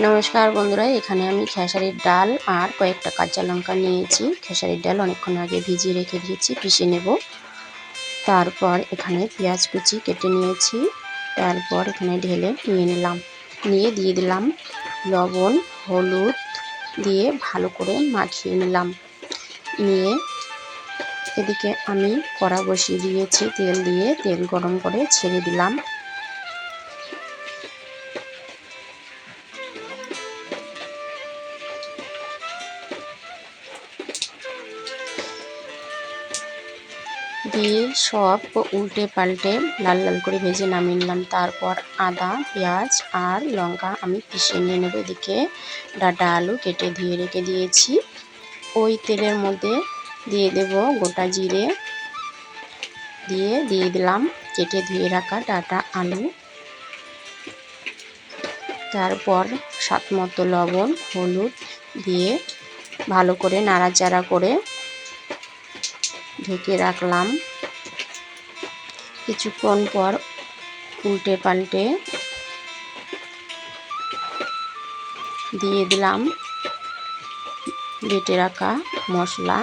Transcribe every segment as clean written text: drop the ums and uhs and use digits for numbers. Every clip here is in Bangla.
নমস্কার বন্ধুরা, এখানে আমি খেসারির ডাল আর কয়েকটা কাঁচা লঙ্কা নিয়েছি। খেসারির ডাল অনেকক্ষণ আগে ভিজিয়ে রেখে দিয়েছি, পিষে নেব। তারপর এখানে পেঁয়াজ কুচি কেটে নিয়েছি। তারপর এখানে ঢেলে নিলাম, নিয়ে দিয়ে দিলাম লবণ, হলুদ দিয়ে ভালো করে মাখিয়ে নিলাম। নিয়ে এদিকে আমি কড়া বসিয়ে দিয়েছি, তেল দিয়ে তেল গরম করে ছেড়ে দিলাম। দিয়ে সব উল্টে পাল্টে লাল লাল করে ভেজে নামিয়ে নিলাম। তারপর আদা, পেঁয়াজ আর লঙ্কা আমি পিষে নিয়ে নেব। এদিকে ডাঁটা আলু কেটে ধুয়ে রেখে দিয়েছি। ওই তেলের মধ্যে দিয়ে দেব গোটা জিরে, দিয়ে দিলাম কেটে ধুয়ে রাখা ডাঁটা আলু। তারপর স্বাদ মতো লবণ, হলুদ দিয়ে ভালো করে নাড়াচাড়া করে ঢেকে রাখলাম। কিছুক্ষণ পর উল্টে পাল্টে দিয়ে দিলাম বেটে রাখা মশলা,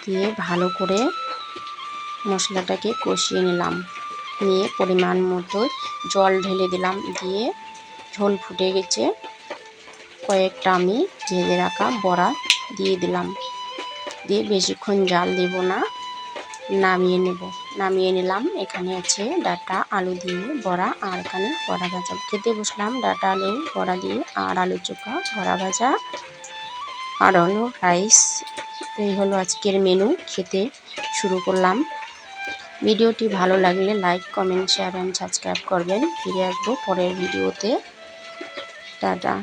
দিয়ে ভালো করে মশলাটাকে কষিয়ে নিলাম। নিয়ে পরিমাণ মতো জল ঢেলে দিলাম। দিয়ে ঝোল ফুটে গেছে, কয়েকটা আমি ভেজে রাখা বড়া দিয়ে দিলাম। দিয়ে বেশিক্ষণ জাল দেব না, নামিয়ে নিলাম। এখানে আছে ডাঁটা আলু দিয়ে বড়া, আর এখানে বড়া ভাজা। খেতে বসলাম ডাঁটা আলু বড়া দিয়ে, আর আলু চোখা, বড়া ভাজা আর হলো রাইস। এই হলো আজকের মেনু। খেতে শুরু করলাম। ভিডিওটি ভালো লাগলে like, comment, share and subscribe করবেন। ফিরে আসবো পরের ভিডিওতে। টাটা।